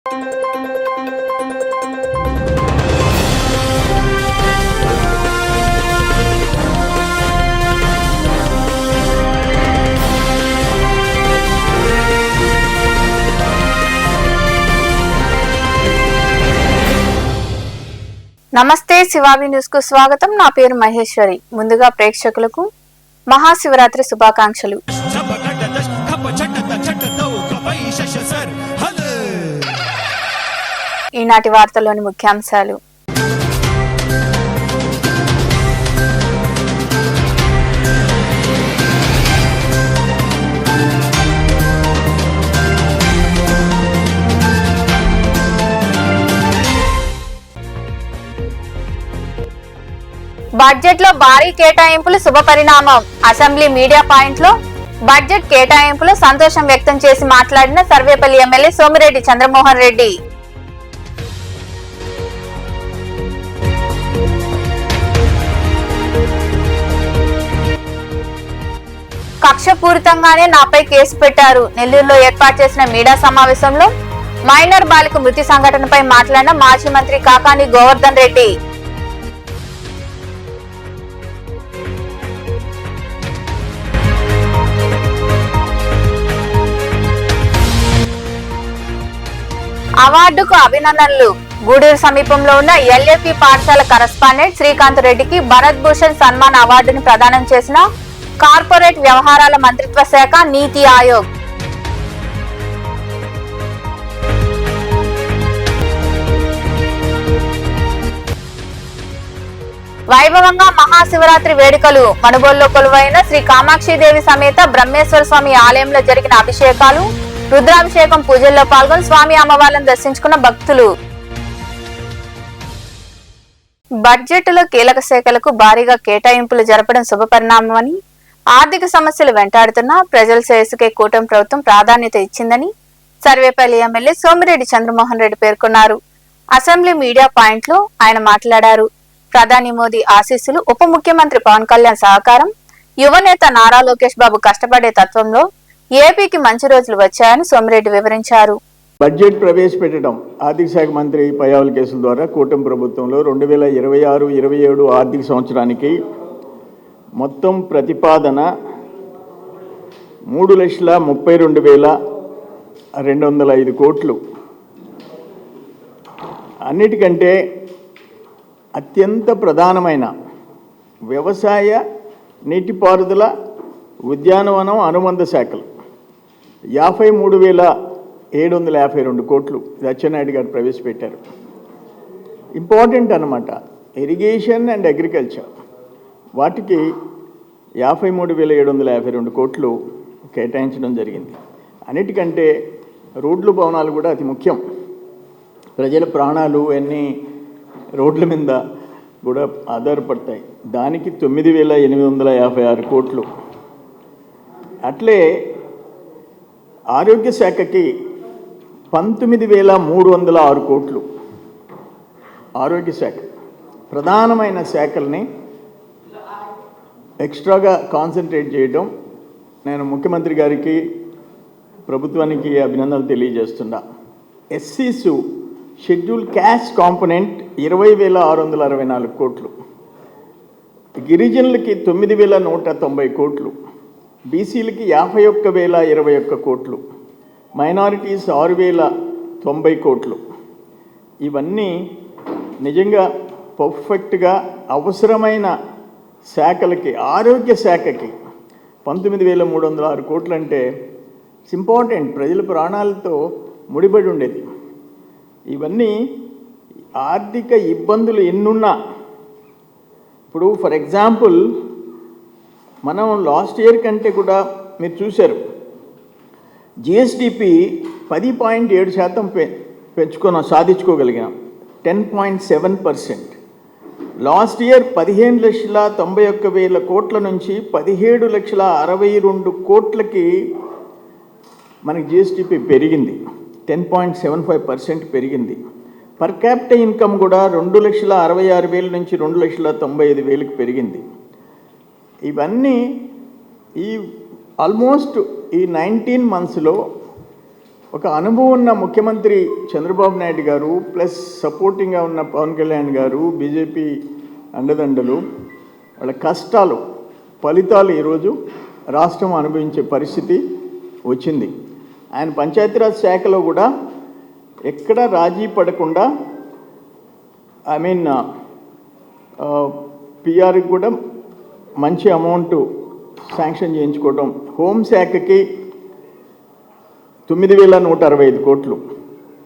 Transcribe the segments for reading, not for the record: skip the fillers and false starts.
నమస్తే శివావి న్యూస్ కు స్వాగతం. నా పేరు మహేశ్వరి. ముందుగా ప్రేక్షకులకు మహాశివరాత్రి శుభాకాంక్షలు. ఈనాటి వార్తల్లోని ముఖ్యాంశాలు. బడ్జెట్ లో భారీ కేటాయింపులు శుభ పరిణామం. అసెంబ్లీ మీడియా పాయింట్ లో బడ్జెట్ కేటాయింపులు సంతోషం వ్యక్తం చేసి మాట్లాడిన సర్వేపల్లి ఎమ్మెల్యే సోమిరెడ్డి చంద్రమోహన్ రెడ్డి. కక్షపూరితంగానే నాపై కేసు పెట్టారు. నెల్లూరులో ఏర్పాటు చేసిన మీడియా సమావేశంలో మైనర్ బాలిక మృతి సంఘటనపై మాట్లాడిన మాజీ మంత్రి కాకాని గోవర్ధన్ రెడ్డి. అవార్డుకు అభినందనలు. గూడూరు సమీపంలో ఉన్న ఎల్ఏపి పాఠశాల కరస్పాండెంట్ శ్రీకాంత్ రెడ్డికి భరత్ భూషణ్ సన్మాన్ అవార్డును ప్రదానం చేసిన కార్పొరేట్ వ్యవహారాల మంత్రిత్వ శాఖ, నీతి ఆయోగ్. వైభవంగా మహాశివరాత్రి వేడుకలు. మనుబోలులో కొలువైన శ్రీ కామాక్షిదేవి సమేత బ్రహ్మేశ్వర స్వామి ఆలయంలో జరిగిన అభిషేకాలు, రుద్రాభిషేకం పూజల్లో పాల్గొని స్వామి అమ్మవార్లను దర్శించుకున్న భక్తులు. బడ్జెట్ లో కీలక శాఖలకు భారీగా కేటాయింపులు జరపడం శుభపరిణామమని, ఆర్థిక సమస్యలు వెంటాడుతున్నా ప్రజల శ్రేయస్సుకే కూటమి ప్రభుత్వం ప్రాధాన్యత ఇచ్చిందని సర్వేపల్లి ఎమ్మెల్యే సోమిరెడ్డి చంద్రమోహన్ రెడ్డి పేర్కొన్నారు. అసెంబ్లీ మీడియా పాయింట్ లో ఆయన మాట్లాడారు. ప్రధాని మోదీ ఆశీస్సులు, ఉప ముఖ్యమంత్రి పవన్ కళ్యాణ్ సహకారం, యువనేత నారా లోకేష్ బాబు కష్టపడే తత్వంలో ఏపీకి మంచి రోజులు వచ్చాయని సోమిరెడ్డి వివరించారు. బడ్జెట్ ప్రవేశపెట్టడం ఆర్థిక శాఖ మంత్రి పయ్యావుల కేసుల ద్వారా కూటమి ప్రభుత్వంలో 2026-27 ఆర్థిక సంవత్సరానికి మొత్తం ప్రతిపాదన 3,32,205 కోట్లు. అన్నిటికంటే అత్యంత ప్రధానమైన వ్యవసాయ, నీటిపారుదల, ఉద్యానవనం, అనుబంధ శాఖలు 53,752 కోట్లు అచ్చెన్నాయుడు గారు ప్రవేశపెట్టారు. ఇంపార్టెంట్ అన్నమాట. ఇరిగేషన్ అండ్ అగ్రికల్చర్ వాటికి 53,752 కోట్లు కేటాయించడం జరిగింది. అన్నిటికంటే రోడ్లు, భవనాలు కూడా అతి ముఖ్యం. ప్రజల ప్రాణాలు అన్నీ రోడ్ల మీద కూడా ఆధారపడతాయి. దానికి 9,856 కోట్లు. అట్లే ఆరోగ్య శాఖకి 19,306 కోట్లు. ఆరోగ్య శాఖ ప్రధానమైన శాఖల్ని ఎక్స్ట్రాగా కాన్సన్ట్రేట్ చేయడం నేను ముఖ్యమంత్రి గారికి, ప్రభుత్వానికి అభినందనలు తెలియజేస్తున్నా. ఎస్సీస్ షెడ్యూల్ క్యాష్ కాంపోనెంట్ 20,664 కోట్లు. గిరిజనులకి 9,190 కోట్లు. బీసీలకి 51,021 కోట్లు. మైనారిటీస్ 6,090 కోట్లు. ఇవన్నీ నిజంగా పర్ఫెక్ట్గా అవసరమైన శాఖలకి, ఆరోగ్య శాఖకి 19,306 కోట్లు అంటే ఇట్స్ ఇంపార్టెంట్. ప్రజల ప్రాణాలతో ముడిపడి ఉండేది. ఇవన్నీ ఆర్థిక ఇబ్బందులు ఎన్నున్నా, ఇప్పుడు ఫర్ ఎగ్జాంపుల్ మనం లాస్ట్ ఇయర్ కంటే కూడా మీరు చూశారు, జిఎస్డిపి 10.7% సాధించుకోగలిగాం. 10.7%. లాస్ట్ ఇయర్ 15,91,000 కోట్ల నుంచి 17,62,000 కోట్లకి మనకి జిఎస్డిపి పెరిగింది. 10.75% పెరిగింది. పర్ క్యాపిటల్ ఇన్కమ్ కూడా 2,66,000 నుంచి 2,95,000 పెరిగింది. ఇవన్నీ ఈ ఆల్మోస్ట్ ఈ 19 monthsలో ఒక అనుభవం ఉన్న ముఖ్యమంత్రి చంద్రబాబు నాయుడు గారు ప్లస్ సపోర్టింగ్గా ఉన్న పవన్ కళ్యాణ్ గారు, బీజేపీ అండదండలు, వాళ్ళ కష్టాలు ఫలితాలు ఈరోజు రాష్ట్రం అనుభవించే పరిస్థితి వచ్చింది. ఆయన పంచాయతీరాజ్ శాఖలో కూడా ఎక్కడ రాజీ పడకుండా పిఆర్కి కూడా మంచి అమౌంట్ శాంక్షన్ చేయించుకోవడం, హోంశాఖకి 9,165 కోట్లు,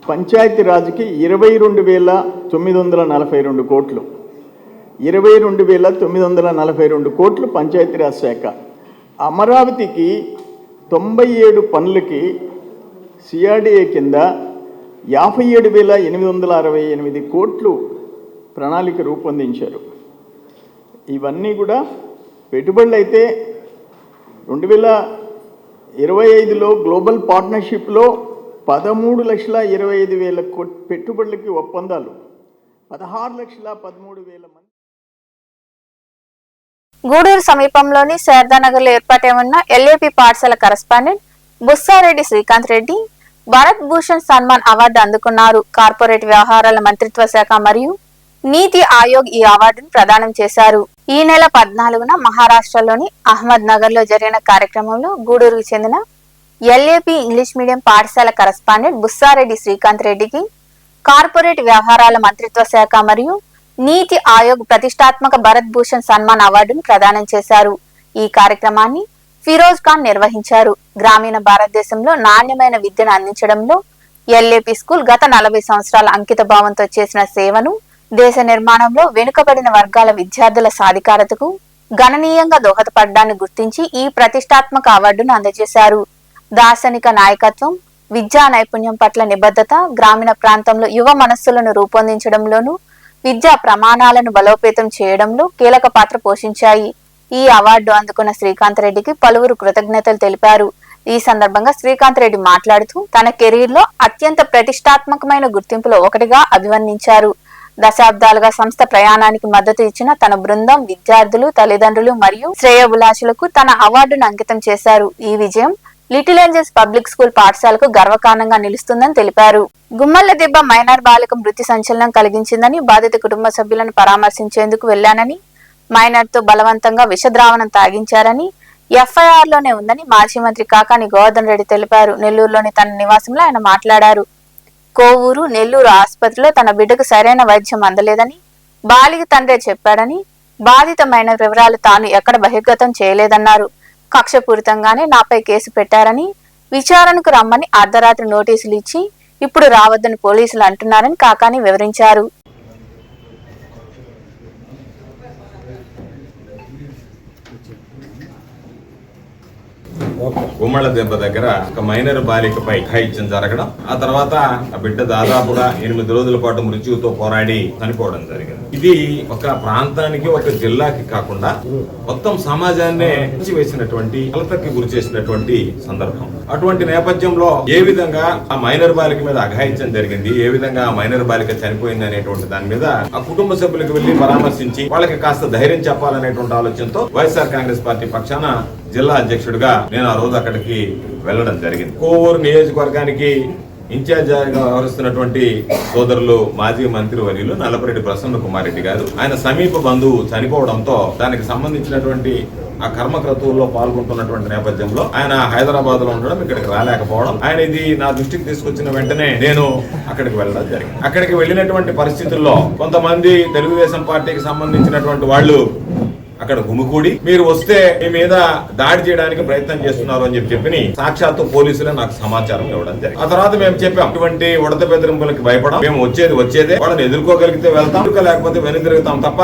పంచాయతీరాజ్కి 22,942 కోట్లు, 22,942 కోట్లు పంచాయతీరాజ్ శాఖ. అమరావతికి 97 పనులకి సిఆర్డీఏ కింద 57,868 కోట్లు ప్రణాళిక రూపొందించారు. ఇవన్నీ కూడా పెట్టుబడులు అయితే 2025లో గ్లోబల్ పార్ట్నర్షిప్లో 13,25,000 పెట్టుబడులకి ఒప్పందాలు, 16,13,000 మంది. గూడూరు సమీపంలోని శారదానగర్లో ఏర్పాటై ఉన్న ఎల్ఏపి పాఠశాల కరస్పాండెంట్ బుస్సారెడ్డి శ్రీకాంత్ రెడ్డి భారత్ భూషణ్ సన్మాన్ అవార్డు అందుకున్నారు. కార్పొరేట్ వ్యవహారాల మంత్రిత్వ శాఖ మరియు నీతి ఆయోగ్ ఈ అవార్డును ప్రదానం చేశారు. ఈ నెల 14న మహారాష్ట్రలోని అహ్మద్ నగర్ లో జరిగిన కార్యక్రమంలో గూడూరుకు చెందిన ఎల్ఏపి ఇంగ్లీష్ మీడియం పాఠశాల కరస్పాండెంట్ బుస్సారెడ్డి శ్రీకాంత్ రెడ్డికి కార్పొరేట్ వ్యవహారాల మంత్రిత్వ శాఖ మరియు నీతి ఆయోగ్ ప్రతిష్టాత్మక భరత్ భూషణ్ సన్మాన్ అవార్డును ప్రదానం చేశారు. ఈ కార్యక్రమాన్ని ఫిరోజ్ ఖాన్ నిర్వహించారు. గ్రామీణ భారతదేశంలో నాణ్యమైన విద్యను అందించడంలో ఎల్ఏపి స్కూల్ గత 40 సంవత్సరాల అంకిత భావంతో చేసిన సేవను దేశ నిర్మాణంలో వెనుకబడిన వర్గాల విద్యార్థుల సాధికారతకు గణనీయంగా దోహదపడ్డాన్ని గుర్తించి ఈ ప్రతిష్టాత్మక అవార్డును అందజేశారు. దార్శనిక నాయకత్వం, విద్యా నైపుణ్యం పట్ల నిబద్ధత గ్రామీణ ప్రాంతంలో యువ మనస్సులను రూపొందించడంలోనూ విద్యా ప్రమాణాలను బలోపేతం చేయడంలో కీలక పాత్ర పోషించాయి. ఈ అవార్డు అందుకున్న శ్రీకాంత్ రెడ్డికి పలువురు కృతజ్ఞతలు తెలిపారు. ఈ సందర్భంగా శ్రీకాంత్ రెడ్డి మాట్లాడుతూ తన కెరీర్ లో అత్యంత ప్రతిష్టాత్మకమైన గుర్తింపులో ఒకటిగా అభివర్ణించారు. దశాబ్దాలుగా సంస్థ ప్రయాణానికి మద్దతు ఇచ్చిన తన బృందం, విద్యార్థులు, తల్లిదండ్రులు మరియు శ్రేయోభిలాషులకు తన అవార్డును అంకితం చేశారు. ఈ విజయం లిటిల్ ఏంజల్స్ పబ్లిక్ స్కూల్ పాఠశాలకు గర్వకారణంగా నిలుస్తుందని తెలిపారు. గుమ్మల్ల దెబ్బ మైనర్ బాలిక మృతి సంచలనం కలిగించిందని, బాధిత కుటుంబ సభ్యులను పరామర్శించేందుకు వెళ్లానని, మైనర్ తో బలవంతంగా విషద్రావణం తాగించారని ఎఫ్ఐఆర్ లోనే ఉందని మాజీ మంత్రి కాకాని గోవర్ధన్ రెడ్డి తెలిపారు. నెల్లూరులోని తన నివాసంలో ఆయన మాట్లాడారు. కోవూరు, నెల్లూరు ఆసుపత్రిలో తన బిడ్డకు సరైన వైద్యం అందలేదని బాలిక తండ్రి చెప్పాడని, బాధితమైన వివరాలు తాను ఎక్కడ బహిర్గతం చేయలేదన్నారు. కక్షపూరితంగానే నాపై కేసు పెట్టారని, విచారణకు రమ్మని అర్ధరాత్రి నోటీసులు ఇచ్చి ఇప్పుడు రావద్దని పోలీసులు అంటున్నారని కాకాని వివరించారు. గుమ్మళ్ళ దెబ్బ దగ్గర ఒక మైనర్ బాలికపై హత్యం జరగడం, ఆ తర్వాత ఆ బిడ్డ దాదాపుగా 8 రోజుల పాటు మృత్యువుతో పోరాడి చనిపోవడం జరిగింది. ఇది ఒక ప్రాంతానికి, ఒక జిల్లాకి కాకుండా మొత్తం సమాజాన్నే వేసినటువంటి కలతకి గురి చేసినటువంటి సందర్భం. అటువంటి నేపథ్యంలో ఏ విధంగా ఆ మైనర్ బాలిక మీద అఘాయిత్యం జరిగింది, ఏ విధంగా ఆ మైనర్ బాలిక చనిపోయింది అనేటువంటి దాని మీద ఆ కుటుంబ సభ్యులకు వెళ్లి పరామర్శించి వాళ్ళకి కాస్త ధైర్యం చెప్పాలనేటువంటి ఆలోచనతో వైఎస్ఆర్ కాంగ్రెస్ పార్టీ పక్షాన జిల్లా అధ్యక్షుడిగా నేను ఆ రోజు అక్కడికి వెళ్లడం జరిగింది. కోవూరు నియోజకవర్గానికి ఇన్ఛార్జిగా వ్యవహరిస్తున్నటువంటి సోదరులు మాజీ మంత్రి వర్యులు నల్లపరెడ్డి ప్రసన్న కుమార్ రెడ్డి గారు, ఆయన సమీప బంధువు చనిపోవడంతో దానికి సంబంధించినటువంటి ఆ కర్మక్రతువుల్లో పాల్గొంటున్నటువంటి నేపథ్యంలో ఆయన హైదరాబాద్ లో ఉండడం, ఇక్కడికి రాలేకపోవడం, ఆయన ఇది నా దృష్టికి తీసుకొచ్చిన వెంటనే నేను అక్కడికి వెళ్ళడం జరిగింది. అక్కడికి వెళ్ళినటువంటి పరిస్థితుల్లో కొంతమంది తెలుగుదేశం పార్టీకి సంబంధించినటువంటి వాళ్ళు అక్కడ గుమికూడి మీరు వస్తే మీ మీద దాడి చేయడానికి ప్రయత్నం చేస్తున్నారు అని చెప్పి సాక్షాత్తు పోలీసులే నాకు సమాచారం ఇవ్వడం జరిగింది. ఆ తర్వాత మేము చెప్పాం, ఇటువంటి ఉడత బెదిరింపులకి భయపడం, మేము వచ్చేదే వాళ్ళని ఎదుర్కోగలిగితే వెళ్తాం, లేకపోతే వెనుదిరుగుతాం తప్ప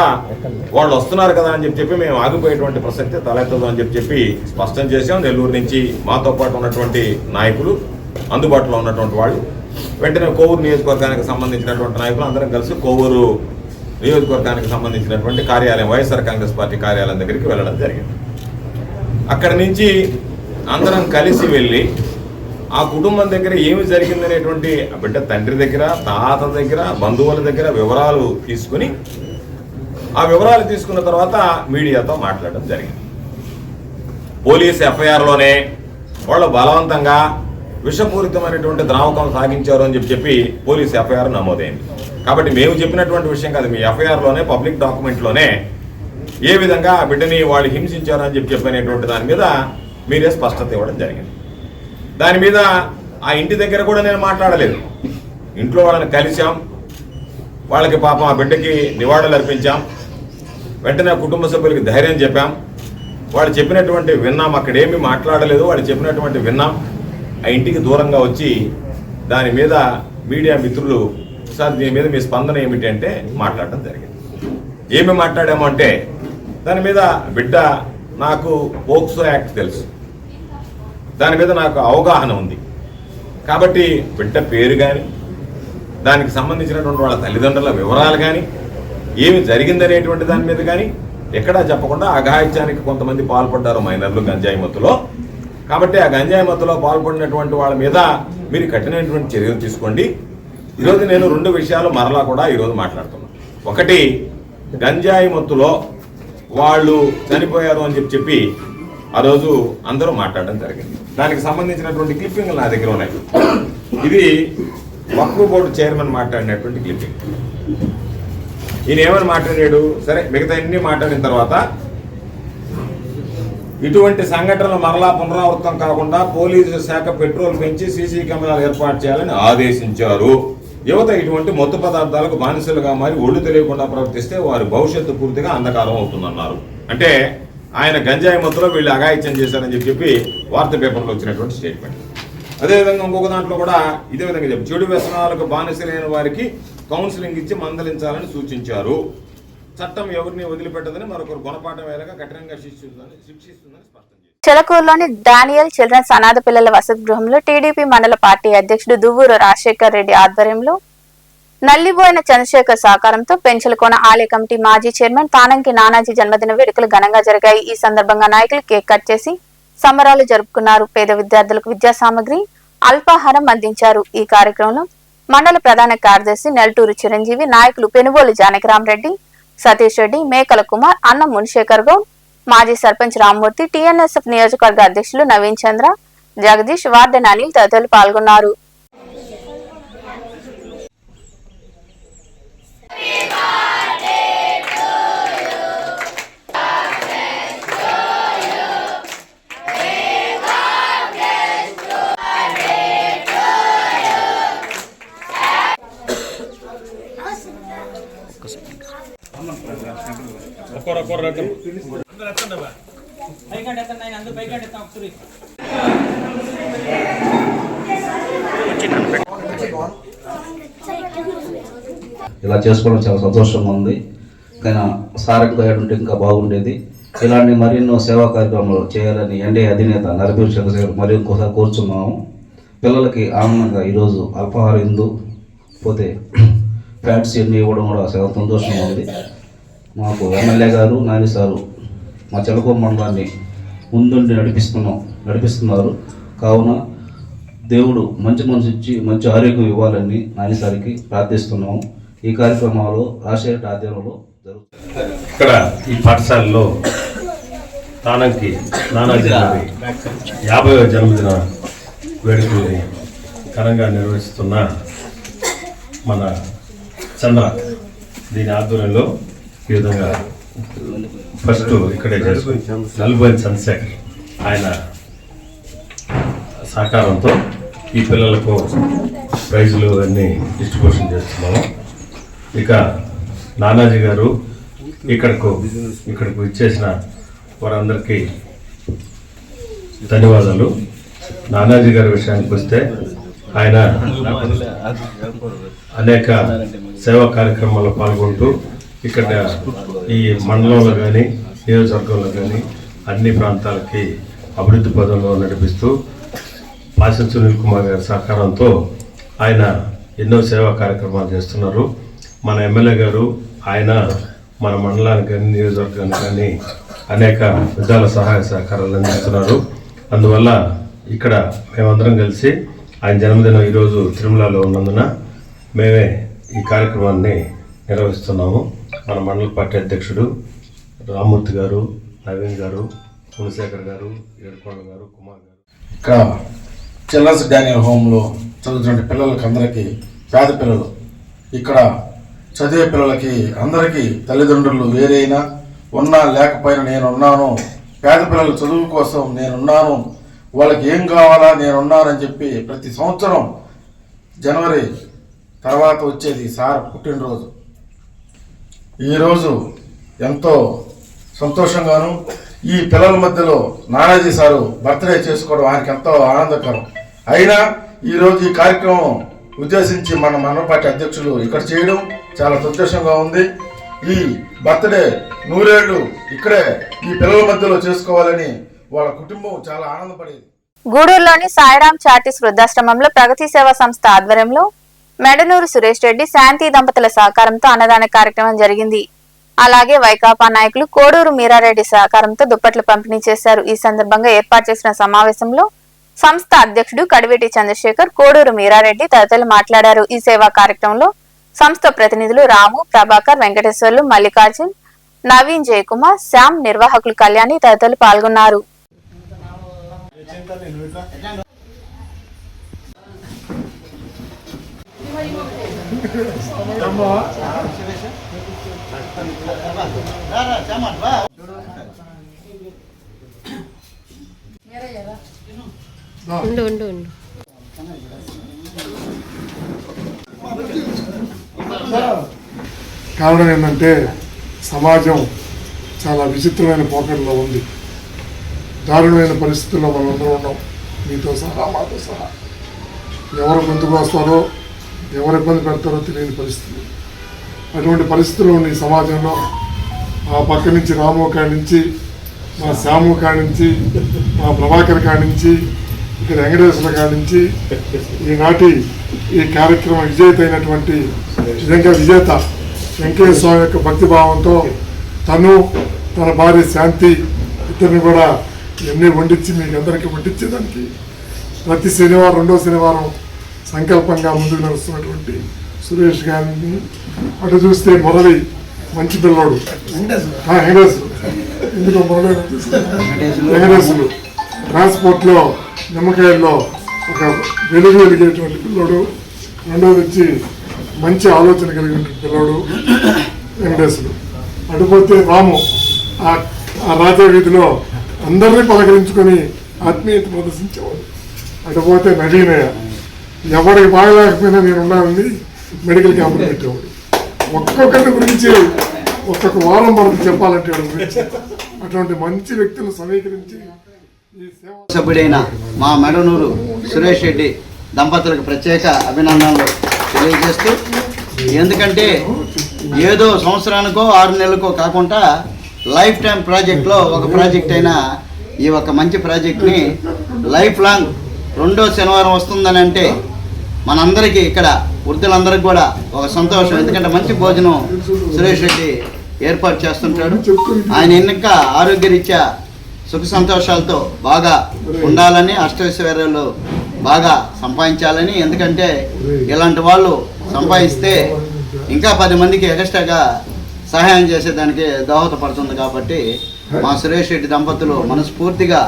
వాళ్ళు వస్తున్నారు కదా అని చెప్పి మేము ఆగిపోయేటువంటి ప్రసక్తి తలెత్తదు అని చెప్పి స్పష్టం చేశాం. నెల్లూరు నుంచి మాతో పాటు ఉన్నటువంటి నాయకులు, అందుబాటులో ఉన్నటువంటి వాళ్ళు వెంటనే కోవూరు నియోజకవర్గానికి సంబంధించినటువంటి నాయకులు అందరం కలిసి కోవూరు నియోజకవర్గానికి సంబంధించినటువంటి కార్యాలయం, వైఎస్ఆర్ కాంగ్రెస్ పార్టీ కార్యాలయం దగ్గరికి వెళ్ళడం జరిగింది. అక్కడి నుంచి అందరం కలిసి వెళ్ళి ఆ కుటుంబం దగ్గర ఏమి జరిగిందనేటువంటి బిడ్డ తండ్రి దగ్గర, తాత దగ్గర, బంధువుల దగ్గర వివరాలు తీసుకుని ఆ వివరాలు తీసుకున్న తర్వాత మీడియాతో మాట్లాడడం జరిగింది. పోలీస్ ఎఫ్ఐఆర్లోనే వాళ్ళు బలవంతంగా విషపూరితమైనటువంటి ద్రావకం సాగించారు అని చెప్పి పోలీస్ ఎఫ్ఐఆర్ నమోదైంది. కాబట్టి మేము చెప్పినటువంటి విషయం కాదు, మీ ఎఫ్ఐఆర్లోనే పబ్లిక్ డాక్యుమెంట్లోనే ఏ విధంగా ఆ బిడ్డని వాళ్ళు హింసించారు అని చెప్పనేటువంటి దాని మీద మీరే స్పష్టత ఇవ్వడం జరిగింది. దాని మీద ఆ ఇంటి దగ్గర కూడా నేను మాట్లాడలేదు. ఇంట్లో వాళ్ళని కలిసాం, వాళ్ళకి పాపం ఆ బిడ్డకి నివాళులు అర్పించాం, వెంటనే కుటుంబ సభ్యులకి ధైర్యం చెప్పాం, వాళ్ళు చెప్పినటువంటి విన్నాం, అక్కడేమీ మాట్లాడలేదు, వాళ్ళు చెప్పినటువంటి విన్నాం. ఆ ఇంటికి దూరంగా వచ్చి దాని మీద మీడియా మిత్రులు సార్ దీని మీద మీ స్పందన ఏమిటి అంటే మాట్లాడడం జరిగింది. ఏమి మాట్లాడాము అంటే దాని మీద బిడ్డ నాకు పోక్సో యాక్ట్ తెలుసు, దాని మీద నాకు అవగాహన ఉంది కాబట్టి బిడ్డ పేరు కానీ దానికి సంబంధించినటువంటి వాళ్ళ తల్లిదండ్రుల వివరాలు కానీ ఏమి జరిగిందనేటువంటి దాని మీద కానీ ఎక్కడా చెప్పకుండా అఘాయిత్యానికి కొంతమంది పాల్పడ్డారు మైనర్లు గంజాయి మత్తులో. కాబట్టి ఆ గంజాయి మత్తులో పాల్పడినటువంటి వాళ్ళ మీద మీరు కఠినటువంటి చర్యలు తీసుకోండి. ఈరోజు నేను 2 విషయాలు మరలా కూడా ఈరోజు మాట్లాడుతున్నాను. ఒకటి, గంజాయి మత్తులో వాళ్ళు చనిపోయారు అని చెప్పి ఆ రోజు అందరూ మాట్లాడడం జరిగింది. దానికి సంబంధించినటువంటి క్లిప్పింగ్లు నా దగ్గర ఉన్నాయి. ఇది వక్ఫ్ బోర్డు చైర్మన్ మాట్లాడినటువంటి క్లిప్పింగ్. ఈయన ఏమని మాట్లాడాడు, సరే మిగతా అన్ని మాట్లాడిన తర్వాత ఇటువంటి సంఘటనలు మరలా పునరావృతం కాకుండా పోలీసు శాఖ పెట్రోల్ పెంచి సీసీ కెమెరాలు ఏర్పాటు చేయాలని ఆదేశించారు. యువత ఇటువంటి మత్తు పదార్థాలకు బానిసలుగా మారి ఒళ్ళు తెలియకుండా ప్రవర్తిస్తే వారి భవిష్యత్తు పూర్తిగా అంధకారం అవుతుందన్నారు. అంటే ఆయన గంజాయి మత్తులో వీళ్ళు అఘాయిత్యం చేశారని చెప్పి వార్తా పేపర్లో వచ్చినటువంటి స్టేట్మెంట్. అదేవిధంగా ఇంకొక దాంట్లో కూడా ఇదే విధంగా చెప్పి చెడు వ్యసనాలకు బానిసలైన వారికి కౌన్సిలింగ్ ఇచ్చి మందలించాలని సూచించారు. చట్టం ఎవరిని వదిలిపెట్టదని మరొకరు గుణపాఠం వేయగా కఠినంగా శిక్షిస్తుందని స్పష్టం చేశారు. చిలకూరులోని డానియల్ చిల్డ్రన్స్ అనాథ పిల్లల వసతి గృహంలో టీడీపీ మండల పార్టీ అధ్యక్షుడు దువ్వూరు రాజశేఖర్ రెడ్డి ఆధ్వర్యంలో నల్లిబోయిన చంద్రశేఖర్ సహకారంతో పెంచలకోన ఆలయ కమిటీ మాజీ చైర్మన్ తానంకి నానాజీ జన్మదిన వేడుకలు ఘనంగా జరిగాయి. ఈ సందర్భంగా నాయకులు కేక్ కట్ చేసి సంబరాలు జరుపుకున్నారు. పేద విద్యార్థులకు విద్యా సామగ్రి, అల్పాహారం అందించారు. ఈ కార్యక్రమంలో మండల ప్రధాన కార్యదర్శి నెల్టూరు చిరంజీవి, నాయకులు పెనుగోలు జానకిరామరెడ్డి, సతీష్ రెడ్డి, మేకల కుమార్, అన్న మునిశేఖర్ గౌడ్, మాజీ సర్పంచ్ రామ్మూర్తి, టీఎన్ఎస్ఎఫ్ నియోజకవర్గ అధ్యక్షులు నవీన్ చంద్ర, జగదీష్, వార్డెన్ అనిల్ తదితరులు పాల్గొన్నారు. ఇలా చేసుకోవడం చాలా సంతోషంగా ఉంది. కానీ సారథిగా ఉంటే ఇంకా బాగుండేది. ఇలాంటి మరెన్నో సేవా కార్యక్రమాలు చేయాలని ఎన్డీఏ అధినేత నరబీర్ చంద్రశేఖర్ మరి ఇంకోసారి కోరుచున్నాము. పిల్లలకి ఆనందంగా ఈరోజు అల్పాహారం ఇందు పోతే ఫ్యాట్స్ ఇవన్నీ ఇవ్వడం కూడా చాలా సంతోషంగా ఉంది. మాకు ఎమ్మెల్యే గారు నాని సారు మా చిలకూరు మండలాన్ని ముందుండి నడిపిస్తున్నారు. కావున దేవుడు మంచి మనసు ఇచ్చి మంచి ఆరోగ్యం ఇవ్వాలని నానిసారికి ప్రార్థిస్తున్నాము. ఈ కార్యక్రమంలో రాజశేఖర్ ఆధ్వర్యంలో జరుగుతుంది. ఇక్కడ ఈ పాఠశాలలో తానంకి నానాజీ గారి 50వ జన్మదిన వేడుకల్ని ఘనంగా నిర్వహిస్తున్న మన చంద్ర దీని ఆధ్వర్యంలో ఈ విధంగా ఫస్ట్ ఇక్కడే చేసుకుని నల్లిబోయిన చంద్రశేఖర్ ఆయన సహకారంతో ఈ పిల్లలకు ప్రైజులు అన్నీ డిస్ట్రిబ్యూషన్ చేస్తున్నాము. ఇక నానాజీ గారు ఇక్కడకు ఇచ్చేసిన వారందరికీ ధన్యవాదాలు. నానాజీ గారి విషయానికి వస్తే ఆయన అనేక సేవా కార్యక్రమాల్లో పాల్గొంటూ ఇక్కడ ఈ మండలంలో కానీ నియోజకవర్గంలో కానీ అన్ని ప్రాంతాలకి అభివృద్ధి పదంలో నడిపిస్తూ పాసి సునీల్ కుమార్ గారి సహకారంతో ఆయన ఎన్నో సేవా కార్యక్రమాలు చేస్తున్నారు. మన ఎమ్మెల్యే గారు ఆయన మన మండలానికి కానీ నియోజకవర్గానికి కానీ అనేక విధాల సహాయ సహకారాలు అందిస్తున్నారు. అందువల్ల ఇక్కడ మేమందరం కలిసి ఆయన జన్మదినం ఈరోజు తిరుమలలో ఉన్నందున మేమే ఈ కార్యక్రమాన్ని నిర్వహిస్తున్నాము. మన మండల పార్టీ అధ్యక్షుడు రామ్మూర్తి గారు, నవీన్ గారు, మునిశేఖర్ గారు, ఏడుకొండ గారు, కుమార్ గారు, ఇంకా చిల్డ్రన్స్ డానియల్ హోమ్లో చదువుతున్న పిల్లలకి అందరికీ, పేద పిల్లలు ఇక్కడ చదివే పిల్లలకి అందరికీ తల్లిదండ్రులు వేరైనా ఉన్నా లేకపోయినా నేనున్నాను, పేద పిల్లల చదువు కోసం నేనున్నాను, వాళ్ళకి ఏం కావాలా నేనున్నానని చెప్పి ప్రతి సంవత్సరం జనవరి తర్వాత వచ్చేది సార్ పుట్టినరోజు. ఈరోజు ఎంతో సంతోషంగాను ఈ పిల్లల మధ్యలో నానాజీ సారు బర్త్డే చేసుకోవడం ఆయనకి ఎంతో ఆనందకరం. అయినా ఈరోజు ఈ కార్యక్రమం ఉద్దేశించి మన మండల పార్టీ అధ్యక్షులు ఇక్కడ చేయడం చాలా సంతోషంగా ఉంది. ఈ బర్త్డే 100 ఏళ్ళు ఇక్కడే ఈ పిల్లల మధ్యలో చేసుకోవాలని వాళ్ళ కుటుంబం చాలా ఆనందపడేది. గూడూరులోని సాయిరాం చార్టీస్ వృద్ధాశ్రమంలో ప్రగతి సేవా సంస్థ ఆధ్వర్యంలో మెడనూరు సురేష్ రెడ్డి, శాంతి దంపతుల సహకారంతో అన్నదాన కార్యక్రమం జరిగింది. అలాగే వైకాపా నాయకులు కోడూరు మీరారెడ్డి సహకారంతో దుప్పట్లు పంపిణీ చేశారు. ఈ సందర్భంగా ఏర్పాటు చేసిన సమావేశంలో సంస్థ అధ్యక్షుడు కడివేటి చంద్రశేఖర్, కోడూరు మీరారెడ్డి తదితరులు మాట్లాడారు. ఈ సేవా కార్యక్రమంలో సంస్థ ప్రతినిధులు రాము, ప్రభాకర్, వెంకటేశ్వర్లు, మల్లికార్జున్, నవీన్, జయకుమార్, శ్యామ్, నిర్వాహకులు కళ్యాణి తదితరులు పాల్గొన్నారు. కారణం ఏంటంటే సమాజం చాలా విచిత్రమైన పోకడలో ఉంది. దారుణమైన పరిస్థితుల్లో మనందరం ఉన్నాం, మీతో సహా మాతో సహా. ఎవరు గొంతుకు వస్తారో ఎవరు ఇబ్బంది పెడతారో తెలియని పరిస్థితులు. అటువంటి పరిస్థితుల్లో ఉన్న ఈ సమాజంలో ఆ పక్క నుంచి రాము కాడి నుంచి, మా శ్యాము కాడి నుంచి, మా ప్రభాకర్ కాడి నుంచి, ఇక్కడ వెంకటేశ్వర కాడి నుంచి ఈనాటి ఈ కార్యక్రమం విజేత అయినటువంటి నిజంగా విజేత వెంకటేశ్వర స్వామి యొక్క భక్తిభావంతో తను తన భార్య శాంతి ఇద్దరిని కూడా ఎన్ని వండించి మీకు అందరికీ వడ్డించేదానికి ప్రతి శనివారం, రెండో శనివారం సంకల్పంగా ముందుకు నడుస్తున్నటువంటి సురేష్ గారిని అటు చూస్తే మురళి మంచి పిల్లోడు, వెంకటేశ్వరు ఎందుకో మురళి వెంకటేశ్వరుడు ట్రాన్స్పోర్ట్లో నిమ్మకాయల్లో ఒక వెలుగు వెలిగేటువంటి పిల్లోడు. రెండోది వచ్చి మంచి ఆలోచన కలిగినటువంటి పిల్లోడు వెంకటేశ్వరుడు. అటుపోతే రాము ఆ రాజా వీధిలో అందరినీ పలకరించుకొని ఆత్మీయత ప్రదర్శించేవాడు. అటుపోతే నవీనయ్య ఎవరికి బాగలేకపోయినా నేను ఉన్నానని మెడికల్ క్యాంపులు పెట్టేవాడు. ఒక్కొక్కరి గురించి ఒక్కొక్క వారం మనకు చెప్పాలంటే వాడి గురించి. అటువంటి మంచి వ్యక్తులను సమీకరించి ఈ సేవ సభ్యుడైన మా మెడనూరు సురేష్ రెడ్డి దంపతులకు ప్రత్యేక అభినందనలు తెలియజేస్తూ, ఎందుకంటే ఏదో సంవత్సరానికో 6 నెలలకో కాకుండా లైఫ్ టైం ప్రాజెక్ట్లో ఒక ప్రాజెక్ట్ అయినా ఈ ఒక మంచి ప్రాజెక్ట్ని లైఫ్ లాంగ్ రెండో శనివారం వస్తుందని అంటే మనందరికీ ఇక్కడ వృద్ధులందరికీ కూడా ఒక సంతోషం. ఎందుకంటే మంచి భోజనం సురేష్ రెడ్డి ఏర్పాటు చేస్తుంటాడు. ఆయన ఇంకా ఆరోగ్యరీత్యా సుఖ సంతోషాలతో బాగా ఉండాలని, అష్టైశ్వర్యాలు బాగా సంపాదించాలని. ఎందుకంటే ఇలాంటి వాళ్ళు సంపాదిస్తే ఇంకా 10 మందికి ఎక్స్ట్రాగా సహాయం చేసేదానికి దోహదపడుతుంది. కాబట్టి మా సురేష్ రెడ్డి దంపతులు మనస్ఫూర్తిగా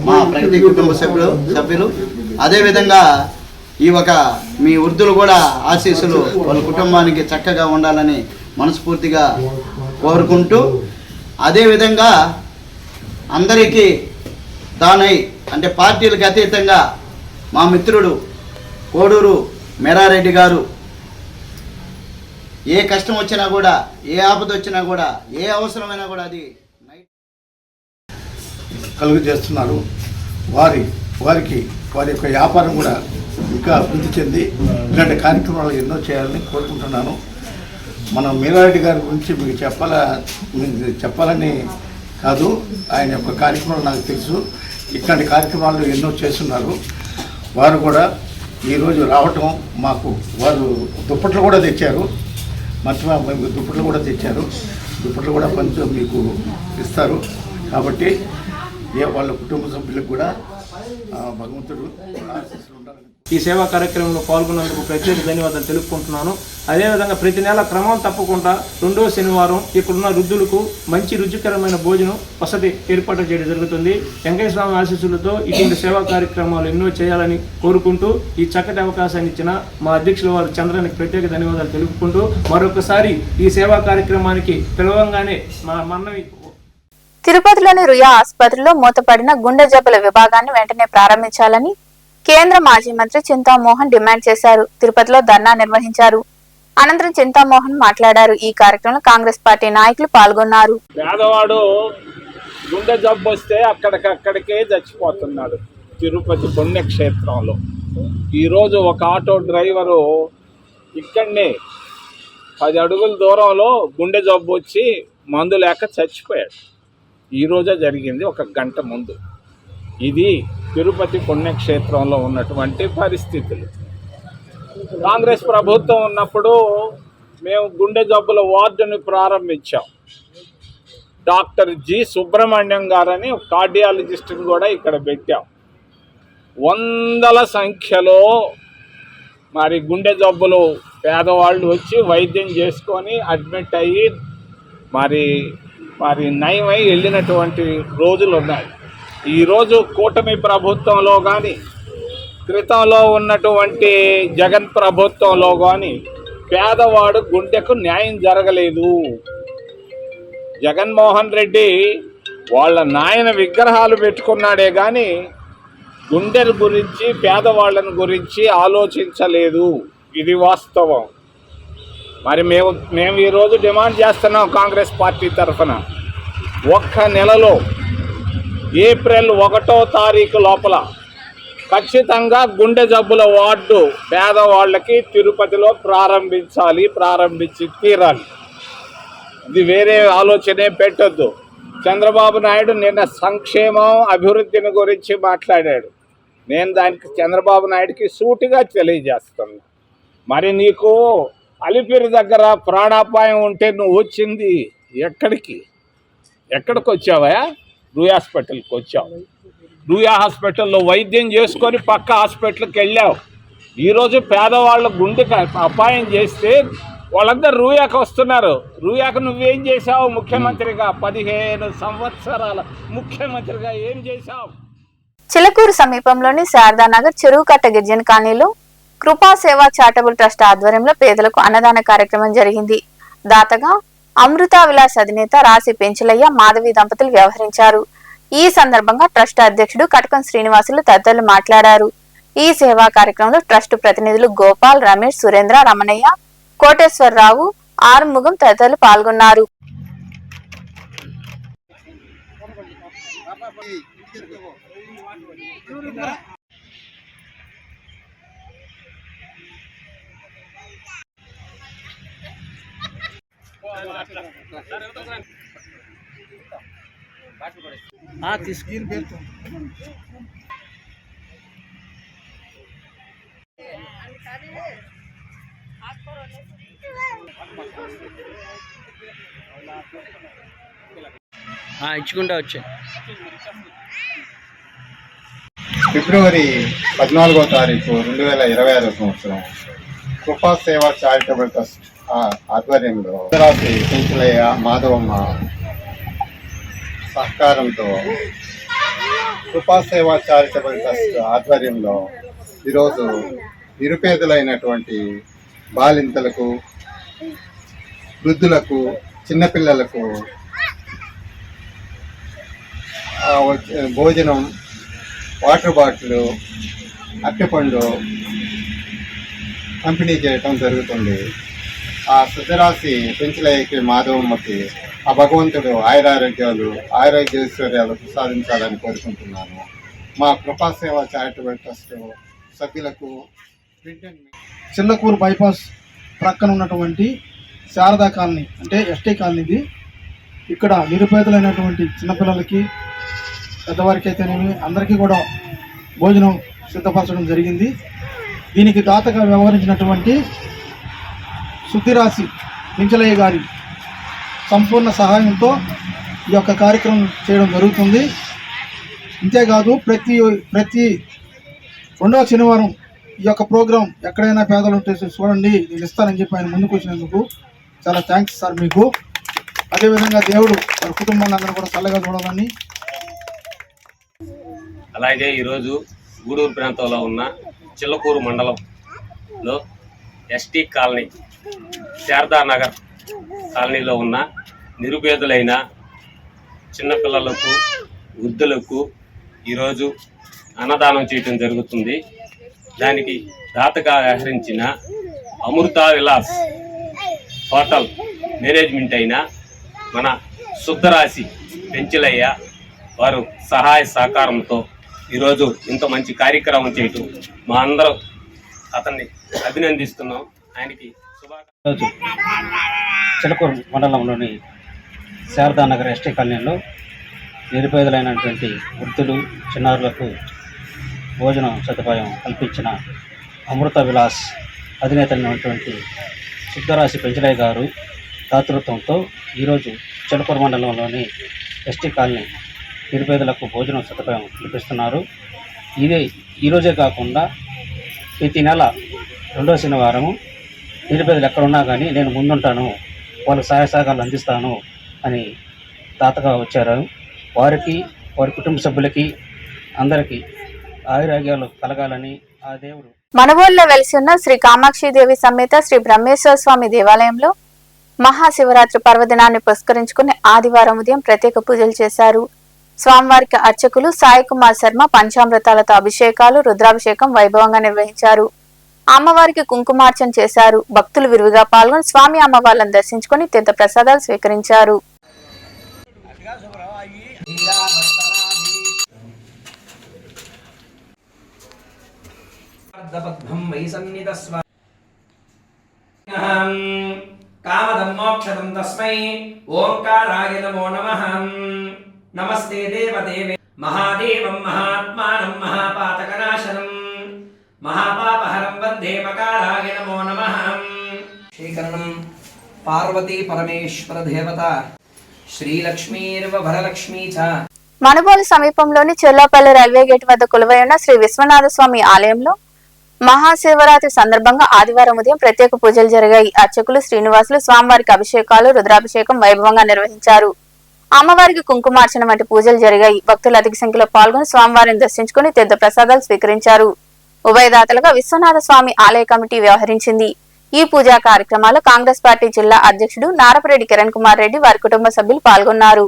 మా ప్రగతి కుటుంబ సభ్యులు అదేవిధంగా ఈ ఒక మీ వృద్ధులు కూడా ఆశీస్సులు వాళ్ళ కుటుంబానికి చక్కగా ఉండాలని మనస్ఫూర్తిగా కోరుకుంటూ, అదేవిధంగా అందరికీ తానై అంటే పార్టీలకు అతీతంగా మా మిత్రుడు కోడూరు మీరారెడ్డి గారు ఏ కష్టం వచ్చినా కూడా, ఏ ఆపద వచ్చినా కూడా, ఏ అవసరమైనా కూడా అది కలుగు చేస్తున్నారు. వారికి వారి యొక్క వ్యాపారం కూడా ఇంకా అభివృద్ధి చెంది ఇలాంటి కార్యక్రమాలు ఎన్నో చేయాలని కోరుకుంటున్నాను. మనం మీరారెడ్డి గారి గురించి మీకు చెప్పాలని కాదు, ఆయన యొక్క కార్యక్రమాలు నాకు తెలుసు. ఇట్లాంటి కార్యక్రమాలు ఎన్నో చేస్తున్నారు. వారు కూడా ఈరోజు రావటం మాకు, వారు దుప్పట్లు కూడా తెచ్చారు, దుప్పట్లు కూడా తెచ్చారు. దుప్పట్లు కూడా కొంచెం మీకు ఇస్తారు. కాబట్టి వాళ్ళ కుటుంబ సభ్యులకు కూడా భగవంతుడు ఆశీస్సులు ఉండాలని ఈ సేవా కార్యక్రమంలో పాల్గొన్నందుకు ప్రత్యేక ధన్యవాదాలు తెలుపుకుంటున్నాను. అదేవిధంగా ప్రతి నెల క్రమం తప్పకుండా 2వ శనివారం ఇక్కడున్న వృద్ధులకు మంచి రుచికరమైన భోజనం వసతి ఏర్పాటు చేయడం జరుగుతుంది. వెంకయ్య స్వామి ఆశీస్సులతో ఇటువంటి సేవా కార్యక్రమాలు ఎన్నో చేయాలని కోరుకుంటూ ఈ చక్కటి అవకాశాన్ని ఇచ్చిన మా అధ్యక్షుల వారు చంద్రానికి ప్రత్యేక ధన్యవాదాలు తెలుపుకుంటూ మరొకసారి ఈ సేవా కార్యక్రమానికి పిలవంగానే మా మన్నవి. తిరుపతిలోని రుయా ఆసుపత్రిలో మూతపడిన గుండె జబ్బుల విభాగాన్ని వెంటనే ప్రారంభించాలని కేంద్ర మాజీ మంత్రి చింతామోహన్ డిమాండ్ చేశారు. తిరుపతిలో ధర్నా నిర్వహించారు. అనంతరం చింతామోహన్ మాట్లాడారు. ఈ కార్యక్రమంలో కాంగ్రెస్ పార్టీ నాయకులు పాల్గొన్నారు. పేదవాడు గుండె జబ్బు వస్తే అక్కడికక్కడికే చచ్చిపోతున్నాడు. తిరుపతి పుణ్యక్షేత్రంలో ఈరోజు ఒక ఆటో డ్రైవరు ఇక్కడనే 10 అడుగుల దూరంలో గుండె జబ్బు వచ్చి మందు లేక చచ్చిపోయాడు. ఈరోజే జరిగింది, 1 గంట ముందు. ఇది తిరుపతి పుణ్యక్షేత్రంలో ఉన్నటువంటి పరిస్థితులు. కాంగ్రెస్ ప్రభుత్వం ఉన్నప్పుడు మేము గుండె జబ్బుల వార్డుని ప్రారంభించాం. డాక్టర్ జి సుబ్రహ్మణ్యం గారని కార్డియాలజిస్ట్ని కూడా ఇక్కడ పెట్టాం. వందల సంఖ్యలో మరి గుండె జబ్బులు పేదవాళ్ళు వచ్చి వైద్యం చేసుకొని అడ్మిట్ అయ్యి మరి నయమై వెళ్ళినటువంటి రోజులు ఉన్నాయి. ఈరోజు కూటమి ప్రభుత్వంలో కానీ క్రితంలో ఉన్నటువంటి జగన్ ప్రభుత్వంలో కానీ పేదవాడు గుండెకు న్యాయం జరగలేదు. జగన్మోహన్ రెడ్డి వాళ్ళ నాయన విగ్రహాలు పెట్టుకున్నాడే కానీ గుండెల గురించి పేదవాళ్ళని గురించి ఆలోచించలేదు. ఇది వాస్తవం. మరి మేము ఈరోజు డిమాండ్ చేస్తున్నాం కాంగ్రెస్ పార్టీ తరఫున, 1 నెలలో ఏప్రిల్ 1వ తారీఖు లోపల ఖచ్చితంగా గుండె జబ్బుల వార్డు పేదవాళ్ళకి తిరుపతిలో ప్రారంభించి తీరాలి. ఇది వేరే ఆలోచనే పెట్టొద్దు. చంద్రబాబు నాయుడు నిన్న సంక్షేమం అభివృద్ధిని గురించి మాట్లాడాడు. నేను దానికి చంద్రబాబు నాయుడికి సూటిగా తెలియజేస్తున్నా, మరి నీకు అలిపిరి దగ్గర ప్రాణాపాయం ఉంటే నువ్వు వచ్చింది ఎక్కడికి వచ్చావా? రూయా హాస్పిటల్కి వచ్చావు. రూయా హాస్పిటల్లో వైద్యం చేసుకొని పక్క హాస్పిటల్కి వెళ్ళావు. ఈరోజు పేదవాళ్ళ గుండెకి అపాయం చేస్తే వాళ్ళందరూ రూయాకు వస్తున్నారు. రూయాకు నువ్వేం చేశావు? ముఖ్యమంత్రిగా 15 సంవత్సరాల ముఖ్యమంత్రిగా ఏం చేశావు? చిలకూరు సమీపంలోని శారదానగర్ చెరువుకట్ట గిరిజన కాలనీలో కృపా సేవా చారిటబుల్ ట్రస్ట్ ఆధ్వర్యంలో పేదలకు అన్నదాన కార్యక్రమం జరిగింది. దాతగా అమృతా విలాస్ అధినేత రాశి పెంచులయ్య మాధవి దంపతులు వ్యవహరించారు. ఈ సందర్భంగా ట్రస్ట్ అధ్యక్షుడు కటకం శ్రీనివాసులు తదితరులు మాట్లాడారు. ఈ సేవా కార్యక్రమంలో ట్రస్ట్ ప్రతినిధులు గోపాల్, రమేష్, సురేంద్ర, రమణయ్య, కోటేశ్వరరావు, ఆరుముగం తదితరులు పాల్గొన్నారు. ఇచ్చుకుంటా వచ్చా. ఫిబ్రవరి 14వ తారీఖు 2026 సంవత్సరం కృపా సేవా చారిటబుల్ ట్రస్ట్ ఆధ్వర్యంలో రాశి పెంచులయ్య మాధవమ్మ సహకారంతో కృపా సేవా చారిటబుల్ ట్రస్ట్ ఆధ్వర్యంలో ఈరోజు నిరుపేదలైనటువంటి బాలింతలకు, వృద్ధులకు, చిన్నపిల్లలకు భోజనం, వాటర్ బాటిల్, అరటిపండు పంపిణీ చేయటం జరుగుతుంది. ఆ సిద్ధరాశి పెంచులయ్యకి మాధవమ్మకి ఆ భగవంతుడు ఆయురారోగ్యాలు ప్రసాదించాలని కోరుకుంటున్నాను. మా కృపాసేవ చారిటబుల్ ట్రస్ట్ సభ్యులకు చిల్లకూరు బైపాస్ ప్రక్కన ఉన్నటువంటి శారదా కాలనీ అంటే ఎస్టీ కాలనీది. ఇక్కడ నిరుపేదలైనటువంటి చిన్నపిల్లలకి, పెద్దవారికి అయితేనేమి అందరికీ కూడా భోజనం సిద్ధపరచడం జరిగింది. దీనికి దాతగా వ్యవహరించినటువంటి శుద్ధిరాశి పెంచలయ్య గారి సంపూర్ణ సహాయంతో ఈ యొక్క కార్యక్రమం చేయడం జరుగుతుంది. అంతేకాదు ప్రతి 2వ శనివారం ఈ యొక్క ప్రోగ్రాం ఎక్కడైనా పేదలు ఉంటే చూడండి, నేను ఇస్తానని చెప్పి ఆయన ముందుకు వచ్చినందుకు చాలా థ్యాంక్స్ సార్ మీకు. అదేవిధంగా దేవుడు వారి కుటుంబాన్ని అందరూ కూడా చల్లగా చూడాలని. అలాగే ఈరోజు గూడూరు ప్రాంతంలో ఉన్న చిల్లకూరు మండలంలో ఎస్టీ కాలనీ శారదానగర్ కాలనీలో ఉన్న నిరుపేదలైన చిన్నపిల్లలకు వృద్ధులకు ఈరోజు అన్నదానం చేయటం జరుగుతుంది. దానికి దాతగా వ్యవహరించిన అమృత విలాస్ హోటల్ మేనేజ్మెంట్ అయిన మన శుద్ధరాశి పెంచలయ్య వారు సహాయ సహకారంతో ఈరోజు ఇంత మంచి కార్యక్రమం చేయటం మా అందరం అతన్ని అభినందిస్తున్నాం. ఆయనకి ఈరోజు చిలకూరు మండలంలోని శారదానగర్ ఎస్టీ కాలనీలో నిరుపేదలైనటువంటి వృద్ధులు చిన్నారులకు భోజనం సదుపాయం కల్పించిన అమృత విలాస్ అధినేత అయినటువంటి శుద్ధరాశి పెంచలయ్య గారు దాతృత్వంతో ఈరోజు చిలకూరు మండలంలోని ఎస్టీ కాలనీ నిరుపేదలకు భోజనం సదుపాయం కల్పిస్తున్నారు. ఈరోజే కాకుండా ప్రతి నెల 2వ శనివారము నిరుపేదలు ఎక్కడున్నా కానీ నేను ముందుంటాను, వాళ్ళకి సహాయ సహకారాలు అందిస్తాను అని దాతగా వచ్చారు. వారికి వారి కుటుంబ సభ్యులకి అందరికీ ఆయురాగ్యాలు కలగాలని ఆ దేవుడు. మనవోల్లో వెలిసి ఉన్న శ్రీ కామాక్షిదేవి సమేత శ్రీ బ్రహ్మేశ్వర స్వామి దేవాలయంలో మహాశివరాత్రి పర్వదినాన్ని పురస్కరించుకుని ఆదివారం ఉదయం ప్రత్యేక పూజలు చేశారు. స్వామివారికి అర్చకులు సాయి కుమార్ శర్మ పంచామృతాలతో అభిషేకాలు, రుద్రాభిషేకం వైభవంగా నిర్వహించారు. అమ్మవారికి కుంకుమార్చన చేశారు. భక్తులు విరివిగా పాల్గొని స్వామి అమ్మవార్లను దర్శించుకుని తీర్థ ప్రసాదాలు స్వీకరించారు. కామదమ్మోక్షదం తస్మై ఓంకారాయ నమో నమః. నమస్తే దేవదేవే మహాదేవం మహాత్మానం మహాపాతకనాశనం మహాపాపహరం వందే మకారాయ నమో నమః. శ్రీకరణం పార్వతీ పరమేశ్వర దేవత శ్రీలక్ష్మీర్వ వరలక్ష్మీ చ. మనుబోలు సమీపంలోని చెల్లాపల్లి రైల్వే గేట్ వద్ద కొలువై ఉన్న శ్రీ విశ్వనాథ స్వామి ఆలయంలో మహాశివరాత్రి సందర్భంగా ఆదివారం ఉదయం ప్రత్యేక పూజలు జరిగాయి. అర్చకులు శ్రీనివాసులు స్వామివారికి అభిషేకాలు, రుద్రాభిషేకం వైభవంగా నిర్వహించారు. అమ్మవారికి కుంకుమార్చన వంటి పూజలు జరిగాయి. భక్తులు అధిక సంఖ్యలో పాల్గొని స్వామివారిని దర్శించుకుని తీర్థ ప్రసాదాలు స్వీకరించారు. ఉభయదాతలుగా విశ్వనాథ స్వామి ఆలయ కమిటీ వ్యవహరించింది. ఈ పూజా కార్యక్రమాల్లో కాంగ్రెస్ పార్టీ జిల్లా అధ్యక్షుడు నారపరెడ్డి కిరణ్ కుమార్ రెడ్డి, వారి కుటుంబ సభ్యులు పాల్గొన్నారు.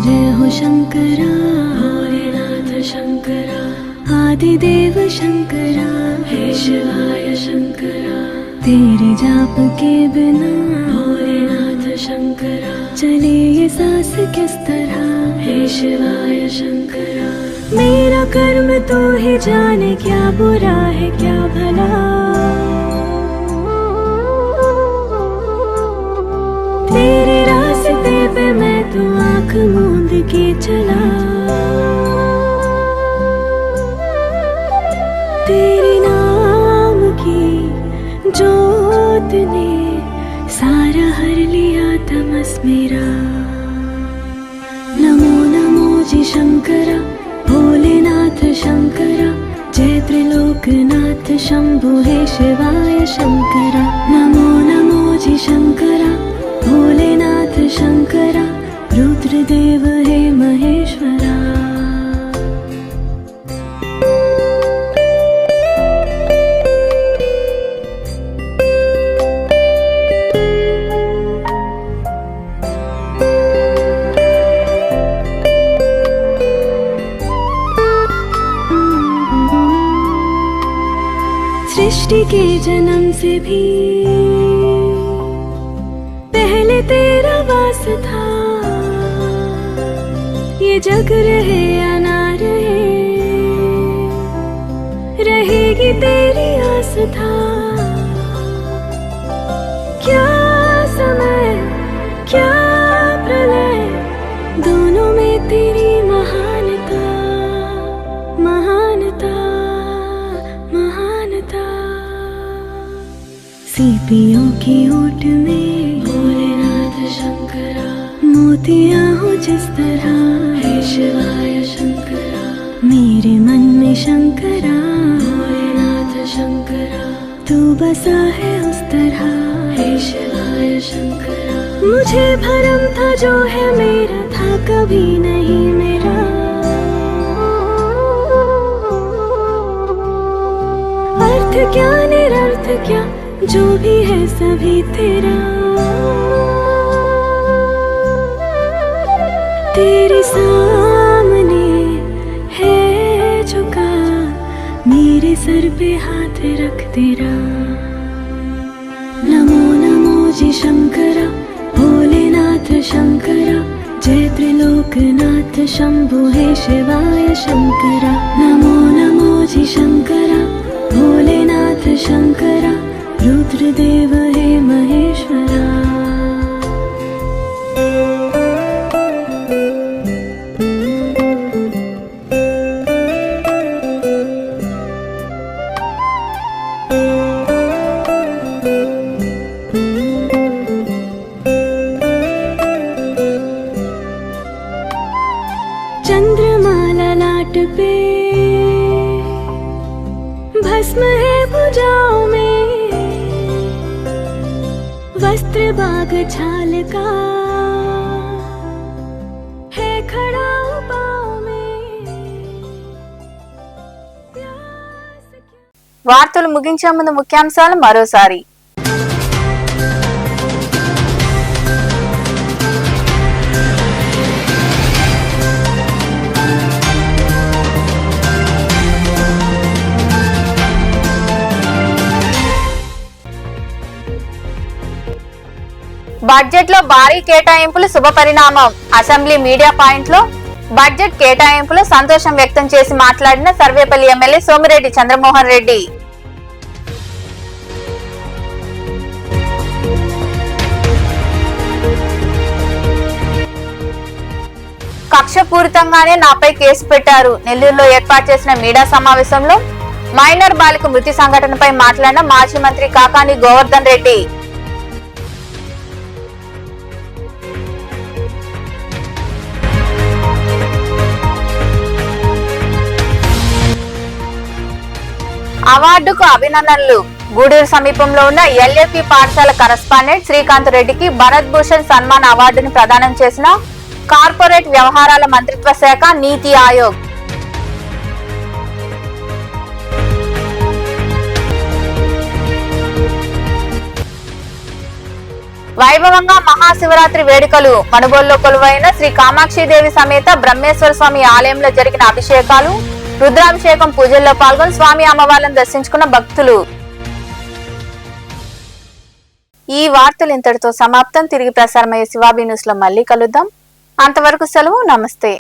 जय हो शंकरा भोलेनाथ शंकरा आदिदेव शंकरा हे शिवाय शंकरा तेरे जाप के बिना भोलेनाथ शंकरा चले ये सांस किस तरह हे शिवाय शंकरा मेरा कर्म तो ही जाने क्या बुरा है क्या भला तेरे रास्ते पे मैं तो आँख मूंद के चला तेरे नाम की जोत ने सारा हर लिया तमस मेरा नमो नमो जी शंकरा भोलेनाथ शंकरा जय त्रिलोकनाथ शंभु हे शिवाय शंकरा नमो नमो जी शंकरा भोलेनाथ शंकरा रुद्रदेव हे महेश्वरा सृष्टि के जन्म से भी पहले तेरा वास था ये जग रहे या ना रहे रहेगी तेरी आस था क्या समय क्या प्रलय सीपियों की ओट में भोलेनाथ शंकरा, मोतियां हो जिस तरह हे शिवाय शंकरा, मेरे मन में शंकरा भोलेनाथ शंकरा, तू बसा है उस तरह हे शिवाय शंकरा। मुझे भरम था जो है मेरा था कभी नहीं मेरा, अर्थ क्या निरर्थ क्या जो भी है सभी तेरा, तेरे सामने है झुका मेरे सर पे हाथ रख तेरा। नमो नमो जी शंकरा भोलेनाथ शंकरा, जय त्रिलोकनाथ शंभु हे शिवाय शंकरा। नमो नमो जी शंकरा भोलेनाथ शंकरा, रुद्रदेव हे महेश्वरा। चंद्रमाला लाट पे भस्म है भुजाओं में, वस्त्र बाग छाल का है खड़ा पाँव में। వార్తలు ముగించే ముందు ముఖ్యాంశాలు మరోసారి. బడ్జెట్ లో భారీ కేటాయింపులు శుభ పరిణామం. అసెంబ్లీ మీడియా పాయింట్ లో బడ్జెట్ కేటాయింపులో సంతోషం వ్యక్తం చేసి మాట్లాడిన సర్వేపల్లి ఎమ్మెల్యే సోమిరెడ్డి చంద్రమోహన్ రెడ్డి. కక్షపూరితంగానే నాపై కేసు పెట్టారు. నెల్లూరులో ఏర్పాటు చేసిన మీడియా సమావేశంలో మైనర్ బాలిక మృతి సంఘటనపై మాట్లాడిన మాజీ మంత్రి కాకాని గోవర్ధన్ రెడ్డి. అవార్డుకు అభినందనలు. గూడూరు సమీపంలో ఉన్న ఎల్ఏపి పాఠశాల కరస్పాండెంట్ శ్రీకాంత్ రెడ్డికి భరత్ భూషణ్ సన్మాన్ అవార్డును ప్రదానం చేసిన కార్పొరేట్ వ్యవహారాల మంత్రిత్వ శాఖ నీతి ఆయోగ్. వైభవంగా మహాశివరాత్రి వేడుకలు. మనుబోలులో కొలువైన శ్రీ కామాక్షిదేవి సమేత బ్రహ్మేశ్వర స్వామి ఆలయంలో జరిగిన అభిషేకాలు, రుద్రాభిషేకం పూజల్లో పాల్గొని స్వామి అమ్మవార్లను దర్శించుకున్న భక్తులు. ఈ వార్తలు ఇంతటితో సమాప్తం. తిరిగి ప్రసారమయ్యే శివాబీ న్యూస్ లో మళ్ళీ కలుద్దాం. అంతవరకు సెలవు. నమస్తే.